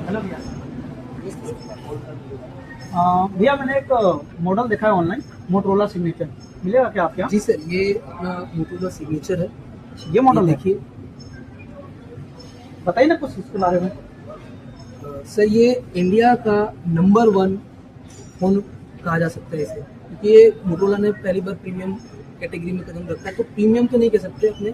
Hello भैया। भैया मैंने एक मॉडल देखा है ऑनलाइन, मोटरोला सिग्नेचर, मिलेगा क्या आपके यहाँ? जी सर, ये अपना मोटोरोला सिग्नेचर है। ये मॉडल देखिए बताइए ना कुछ इसके बारे में। सर, ये इंडिया का नंबर 1 फोन कहा जा सकता है इसे, क्योंकि ये मोटोरोला ने पहली बार प्रीमियम कैटेगरी में कदम रखा है। तो प्रीमियम तो नहीं कह सकते, अपने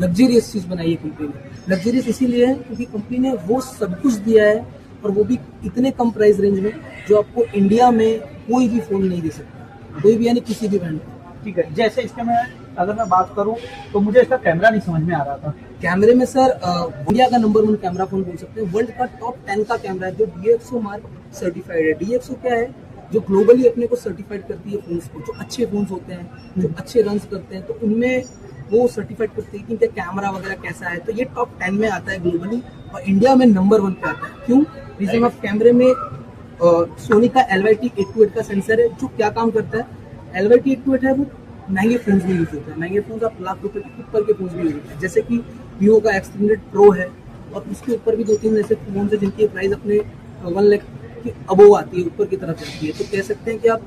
लग्जरियस चीज़ बनाई है कंपनी ने। लग्जरियस इसीलिए है क्योंकि कंपनी ने वो सब कुछ दिया है, और वो भी इतने कम प्राइस रेंज में, जो आपको इंडिया में कोई भी फ़ोन नहीं दे सकता, कोई भी, यानी किसी भी ब्रांड का। ठीक है, जैसे इसके में अगर मैं बात करूं तो मुझे इसका कैमरा नहीं समझ में आ रहा था। कैमरे में सर, इंडिया का नंबर 1 कैमरा फोन बोल सकते हैं। वर्ल्ड का टॉप 10 का कैमरा है, जो DxO मार्क सर्टिफाइड है। DxO क्या है? जो ग्लोबली अपने को सर्टिफाइड करती है फोन्स को, जो अच्छे फोन्स होते हैं, जो अच्छे रन करते हैं, तो उनमें वो सर्टिफाइड करती है कि इनका कैमरा वगैरह कैसा है। तो ये टॉप 10 में आता है ग्लोबली, और इंडिया में नंबर 1 पे आता है। क्यों? रीजन ऑफ कैमरे में सोनी का LYT-828 का सेंसर है, जो क्या काम करता है। LYT-828 है, वो महंगे फोन्स में यूज होता है। महंगे फोन्स आप लाख रुपए के ऊपर के फोन्स में यूज होते हैं, जैसे कि वीवो का X300 Pro है, और उसके ऊपर भी 2-3 ऐसे फोन है जिनकी प्राइस अपने 1 लाख की अबोव आती है, ऊपर की तरफ जाती है। तो कह सकते हैं कि आप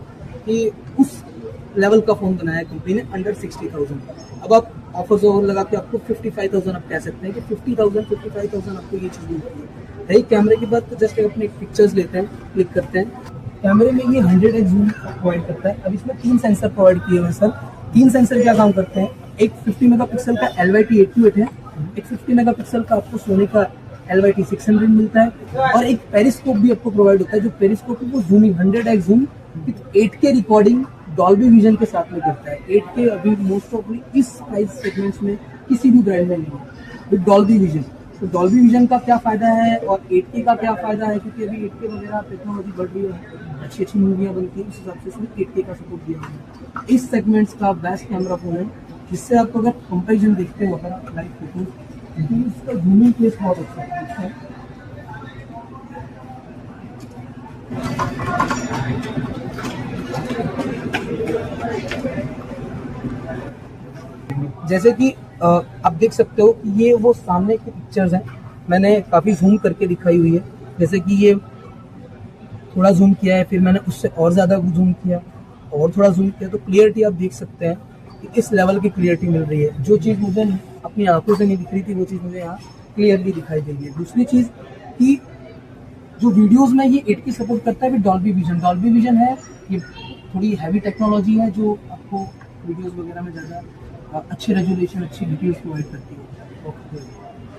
कि उस लेवल का फोन बनाया कंपनी ने अंडर 60,000। अब आप ऑफर्स और लगा के आपको 55,000 आप कह सकते हैं कि 55,000 आपको ये चीज़ मिलती है। रही कैमरे की बात, तो जस्ट अपने पिक्चर्स लेते हैं, क्लिक करते हैं। कैमरे में ये 100x जूम प्रोवाइड करता है। अब इसमें 3 सेंसर प्रोवाइड किए हुए हैं सर। 3 सेंसर क्या काम करते हैं? एक 50 मेगापिक्सल का LYT-828 है, एक 50 मेगापिक्सल का आपको सोनी का LYT-600 मिलता है, और एक पेरिस्कोप भी आपको प्रोवाइड होता है। जो पेरिस्कोप है वो zooming 100x zoom with 8K recording Dolby vision के साथ में करता है। 8K अभी मोस्ट ऑफली इस प्राइस सेगमेंट्स में किसी भी ब्रांड में नहीं है, विथ डॉल्बी विजन। तो डॉल्बी विजन का क्या फायदा है और 8K का क्या फायदा है? क्योंकि अभी 8K वगैरह टेक्नोलॉजी बढ़ रही है, अच्छी अच्छी मूवियाँ बनती हैं, उस हिसाब से इसमें 8K का सपोर्ट दिया है। इस सेगमेंट्स का बेस्ट कैमरा फोन है, जिससे आपको अगर कंपेरिजन देखते हो अगर लाइव फोटो, तो इसका जूमिंग केस बहुत अच्छा है। जैसे कि आप देख सकते हो कि ये वो सामने की पिक्चर्स हैं, मैंने काफ़ी जूम करके दिखाई हुई है। जैसे कि ये थोड़ा जूम किया है, फिर मैंने उससे और ज़्यादा जूम किया, और थोड़ा जूम किया, तो क्लियरिटी आप देख सकते हैं कि इस लेवल की क्लियरिटी मिल रही है। जो चीज़ मुझे अपनी आंखों से नहीं दिख रही थी, वो चीज़ मुझे यहाँ क्लियरली दिखाई दे रही है। दूसरी चीज़ कि जो वीडियोज़ में ये 8K सपोर्ट करता है with Dolby vision. Dolby vision है, ये थोड़ी हैवी टेक्नोलॉजी है, जो आपको वीडियोज़ वगैरह में ज़्यादा अच्छी रेजोल्यूशन, अच्छी डिटेल्स प्रोवाइड करती है।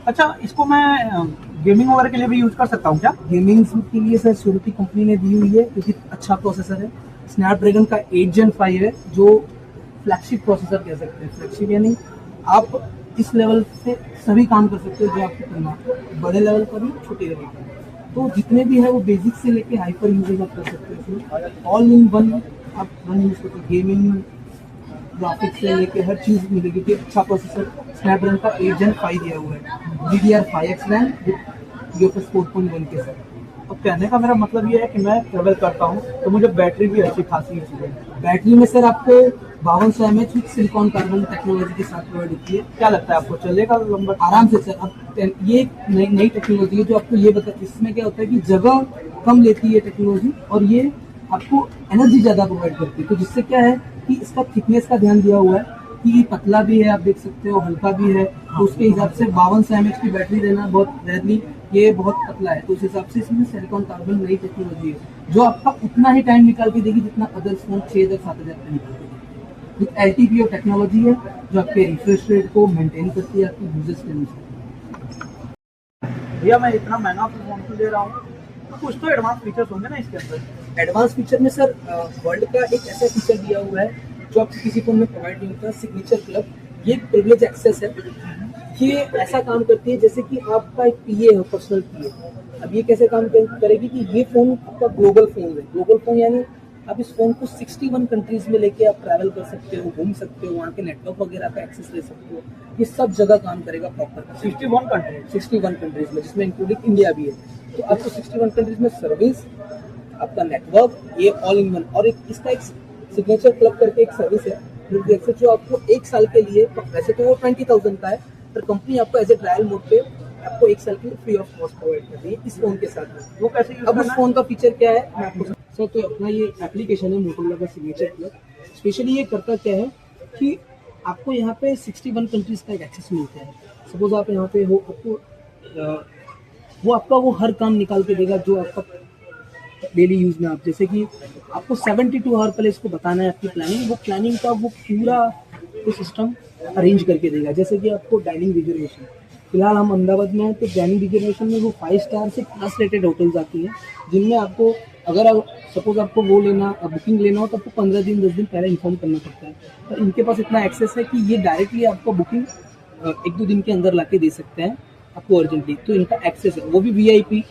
अच्छा, इसको मैं गेमिंग वगैरह के लिए भी यूज कर सकता हूँ क्या? गेमिंग के लिए सर सुरुचि कंपनी ने दी हुई है, क्योंकि अच्छा प्रोसेसर है। स्नैपड्रैगन का 8 Gen 5 है, जो फ्लैगशिप प्रोसेसर कह सकते हैं। फ्लैगशिप यानी आप इस लेवल से सभी काम कर सकते हो जो आपको करना है, बड़े लेवल पर भी, छोटे लेवल पर। तो जितने भी है वो बेसिक से लेके हाइपर यूजेज आप कर सकते हो इसमें। ऑल इन वन आप वन यूज करते हो, गेमिंग, ग्राफिक्स से लेके हर चीज़ मिलेगी। कि अच्छा प्रोसेसर स्नैपड्रैगन का 8 Gen 5 दिया हुआ है, DDR5X रैम UFS 4.1 के साथ। तो कहने का मेरा मतलब ये है कि मैं ट्रेवल करता हूँ तो मुझे बैटरी भी अच्छी खासी है। बैटरी में सर आपको 5200 mAh with silicon carbon technology के साथ प्रोवाइड होती है। क्या लगता है आपको, चलेगा लंबा? आराम से सर। अब ये नई टेक्नोलॉजी है जो आपको ये बता, इसमें क्या होता है कि जगह कम लेती है टेक्नोलॉजी, और ये आपको एनर्जी ज़्यादा प्रोवाइड करती है। तो जिससे क्या है कि इसका थिकनेस का ध्यान दिया हुआ है कि ये पतला भी है, आप देख सकते हो, हल्का भी है। तो उसके हिसाब से 5200 mAh की बैटरी देना बहुत रेयरली, ये बहुत पतला है, तो उस हिसाब से इसमें सिलिकॉन कार्बन नई टेक्नोलॉजी है, जो आपका उतना ही टाइम निकाल के देगी जितना अदर फोन 6,000-7,000 पे निकाल के देगी। विथ LTPO टेक्नोलॉजी है, जो आपके रिफ्रेश रेट को मेंटेन करती है आपकी यूजर्स के अनुसार। भैया मैं इतना महंगा फोन क्यों ले रहा हूँ, तो कुछ तो एडवांस फीचर्स होंगे ना इसके अंदर? एडवांस फीचर में सर वर्ल्ड का एक ऐसा फीचर दिया हुआ है जो आपको किसी फोन में प्रोवाइड नहीं होता, सिग्नेचर क्लब। ये एक प्रिविलेज एक्सेस है। ये ऐसा काम करती है जैसे कि आपका एक PA है, पर्सनल PA। अब ये कैसे काम करेगी कि ये फोन आपका ग्लोबल फोन है। ग्लोबल फोन यानी आप इस फोन को 61 कंट्रीज में लेके आप ट्रैवल कर सकते हो, घूम सकते हो, वहाँ के नेटवर्क वगैरह का एक्सेस ले सकते हो। ये सब जगह काम करेगा प्रॉपर। 61 कंट्रीज में, जिसमें इंक्लूडिंग इंडिया भी है। तो आपको 61 कंट्रीज में सर्विस, आपका नेटवर्क, ये ऑल इन वन। और इसका एक सिग्नेचर क्लब करके एक सर्विस है जो आपको 1 साल के लिए, वैसे तो वो 20,000 का है, पर कंपनी आपको एज ए ट्रायल मोड पे आपको 1 साल के लिए फ्री ऑफ कॉस्ट प्रोवाइड कर रही है इस फोन के साथ में। वो कैसे यूज अब उस करना है? फोन का फीचर क्या है मैं आपको सर, तो अपना ये एप्लीकेशन है मोटोरोला का सिग्नेचर प्लस। स्पेशली ये करता क्या है कि आपको यहाँ पे 61 कंट्रीज का एक एक्सेस मिलता है। सपोज आप यहाँ पे हो, आपको वो आपका वो हर काम निकाल के देगा जो आपका डेली यूज में। आप जैसे कि आपको 72 आवर पहले इसको बताना है आपकी प्लानिंग, वो प्लानिंग का वो पूरा वो सिस्टम अरेंज करके देगा। जैसे कि आपको डाइनिंग रिजर्वेशन, फिलहाल हम अहमदाबाद में हैं तो डाइनिंग रिजर्वेशन में वो 5 स्टार से प्लस रेटेड होटल्स आती हैं, जिनमें आपको अगर सपोज आपको वो लेना बुकिंग लेना हो तो आपको 15 दिन 10 दिन पहले इन्फॉर्म करना पड़ता है। तो इनके पास इतना एक्सेस है कि ये डायरेक्टली आपको बुकिंग 1-2 दिन के अंदर ला के दे सकते हैं आपको अर्जेंटली। तो इनका एक्सेस है, वो भी VIP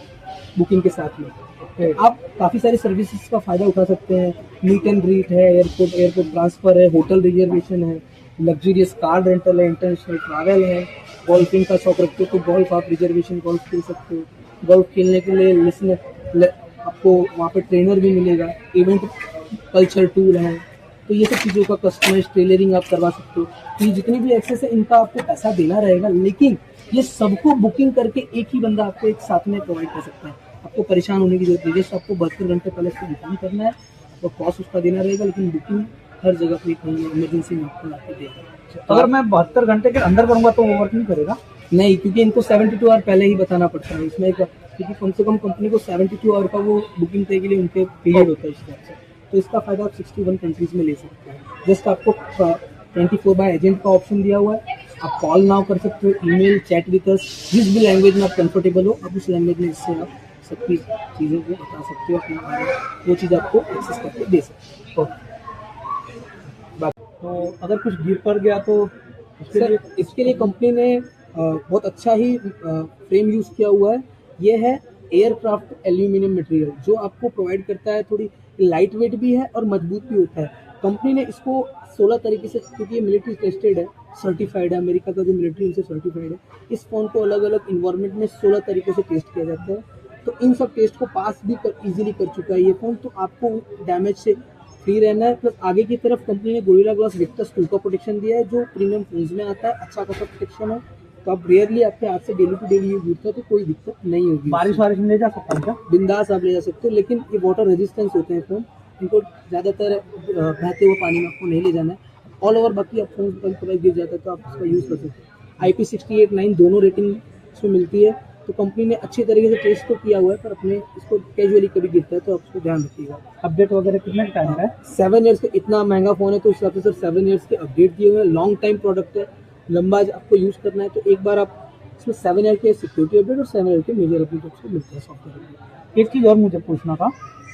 बुकिंग के साथ में। आप काफ़ी सारी सर्विसेज का फ़ायदा उठा सकते हैं। मीट एंड ग्रीट है, एयरपोर्ट ट्रांसफ़र है, होटल रिजर्वेशन है, लग्जरियस कार रेंटल है, इंटरनेशनल ट्रैवल है, गोल्फिंग का शौक रखते हो तो गोल्फ आप रिजर्वेशन गोल्फ खेल सकते हो। गोल्फ खेलने के लिए आपको वहाँ पर ट्रेनर भी मिलेगा, इवेंट कल्चर टूर है, तो ये सब चीज़ों का कस्टमाइज टेलरिंग आप करवा सकते हो। तो ये जितनी भी एक्सेस है इनका आपको पैसा देना रहेगा, लेकिन ये सबको बुकिंग करके एक ही बंदा आपको एक साथ में प्रोवाइड कर सकता है। आपको परेशान होने की जरूरत नहीं है, जस्ट आपको 72 घंटे पहले इसको इन्फॉर्म करना है, तो कॉस्ट उसका देना रहेगा, लेकिन बुकिंग हर जगह पे कहीं इमरजेंसी में आपको लाके देगा। अगर मैं 72 घंटे के अंदर करूंगा तो वो वर्क नहीं करेगा? नहीं, क्योंकि इनको 72 आवर पहले ही बताना पड़ता है इसमें, क्योंकि कम से कम कंपनी को 72 आवर का वो बुकिंग के लिए उनके पीरियड होता है इस तरह से। तो इसका फायदा आप 61 कंट्रीज में ले सकते हैं। जस्ट आपको 24 बाय एजेंट का ऑप्शन दिया हुआ है, आप कॉल नाउ कर सकते हो, ईमेल, चैट विद अस, जिस भी लैंग्वेज में आप कंफर्टेबल हो आप उस लैंग्वेज में इससे आप सबकी चीज़ों को बता सकते हो, अपना वो चीज़ आपको एक्सेस करके दे सकते हो। तो अगर कुछ गिर पड़ गया तो सर इसके लिए कंपनी ने बहुत अच्छा ही फ्रेम यूज़ किया हुआ है। ये है एयरक्राफ्ट एल्यूमिनियम मटेरियल, जो आपको प्रोवाइड करता है, थोड़ी लाइट वेट भी है और मजबूत भी होता है। कंपनी ने इसको 16 तरीके से, क्योंकि ये मिलिट्री टेस्टेड है, सर्टिफाइड है, अमेरिका का जो मिलिट्री उनसे सर्टिफाइड है, इस फ़ोन को अलग अलग इन्वायरमेंट में 16 तरीकों से टेस्ट किया जाता है। तो इन सब टेस्ट को पास भी ईजिली कर चुका है ये फ़ोन, तो आपको डैमेज से फ्री रहना है। प्लस आगे की तरफ कंपनी ने गोरिल्ला ग्लास विक्टस 2 का प्रोटेक्शन दिया है, जो प्रीमियम फोन्स में आता है, अच्छा खासा प्रोटेक्शन है। तो आप रेयरली आपके हाथ से डेली टू डेली यूज होता है तो कोई दिक्कत नहीं होगी। बारिश वारिश में ले जा सकता हूँ क्या? बिंदास आप ले जा सकते हो, लेकिन ये वाटर रेजिस्टेंस होते हैं फ़ोन, इनको ज़्यादातर बहते हुए पानी में आपको नहीं ले जाना है। ऑल ओवर बाकी आप फोन कभी कभी गिर जाता है तो आप उसका यूज़ कर सकते हो। IP68-9 दोनों रेटिंग इसमें मिलती है, तो कंपनी ने अच्छी तरीके से टेस्ट तो किया हुआ है, पर अपने इसको कैजुअली कभी गिरता है तो आप उसको ध्यान रखिएगा। अपडेट वगैरह कितने टाइम का है? 7 ईयर्स का, इतना महंगा फ़ोन है तो उस हिसाब से सर 7 ईयर्स के अपडेट दिए हुए हैं। लॉन्ग टाइम प्रोडक्ट है, लंबा आपको यूज़ करना है तो एक बार आप इसमें 7 ईयर के सिक्योरिटी अपडेट और 7 ईयर के मेजर अपडेट आपको मिलते हैं सॉफ्टवेयर अपडेट। एक चीज़ और मुझे पूछना था,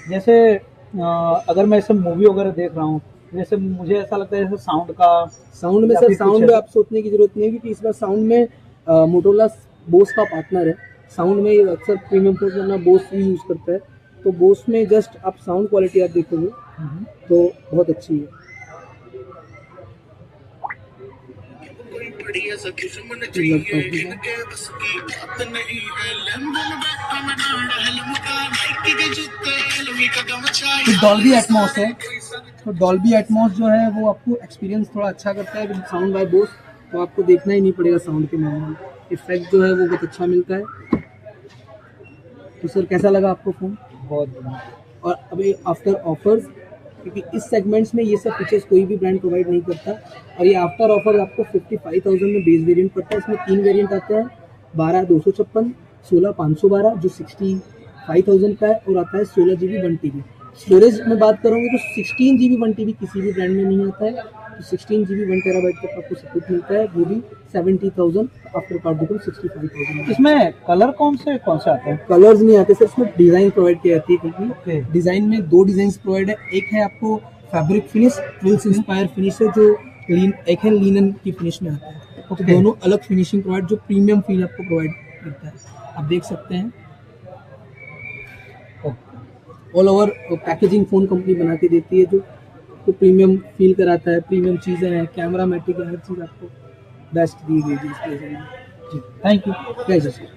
जैसे अगर मैं इसे मूवी वगैरह देख रहा हूँ, जैसे मुझे ऐसा लगता है जैसे साउंड में या सर, फिर साउंड कुछ में आप सोचने की जरूरत नहीं है, क्योंकि इस बार साउंड में मोटोरोला बोस का पार्टनर है। साउंड में अक्सर प्रीमियम फोन करना बोस ही यूज़ करता है, तो बोस में जस्ट आप साउंड क्वालिटी आप देखोगे तो बहुत अच्छी है। डॉल्बी एटमॉस है, तो डॉल्बी एटमॉस जो है वो आपको एक्सपीरियंस थोड़ा अच्छा करता है साउंड बाय बोस, तो आपको देखना ही नहीं पड़ेगा साउंड के मामले में। इफेक्ट जो है वो बहुत अच्छा मिलता है। तो सर कैसा लगा आपको फ़ोन? बहुत बढ़िया। और अभी आफ्टर ऑफर्स, क्योंकि इस सेगमेंट्स में ये सब फीचर्स कोई भी ब्रांड प्रोवाइड नहीं करता, और ये आफ्टर ऑफर आपको 55,000 में बेस वेरिएंट पड़ता है। इसमें 3 वेरिएंट आता है, 12/256, 16/512 जो 65,000 का है, और आता है 16 GB 1 TB। स्टोरेज में बात करूँगी तो 16 GB 1 TB किसी भी ब्रांड में नहीं आता है, तो 16 GB 1 TB तक आपको सपोर्ट मिलता है, वो भी 70,000 आफ्टर कार्ड बिकम 65,000। इसमें कलर कौन से आते हैं? कलर्स नहीं आते सर, इसमें डिज़ाइन प्रोवाइड की जाती है कंपनी। ओके। डिज़ाइन में 2 डिज़ाइन प्रोवाइड है, एक है आपको fabric finish, Twills inspire finish है, जो एक है लिनन की फिनिश में आता है। तो दोनों अलग फिनिशिंग प्रोवाइड, जो प्रीमियम फील आपको प्रोवाइड करता है, आप देख सकते हैं। All over packaging phone company बना के देती है, जो तो प्रीमियम फील कराता है, प्रीमियम चीज़ें हैं, कैमरा मैट्रिक है, हर चीज़ आपको बेस्ट दी गई है। जी, थैंक यू। Pleasure sir.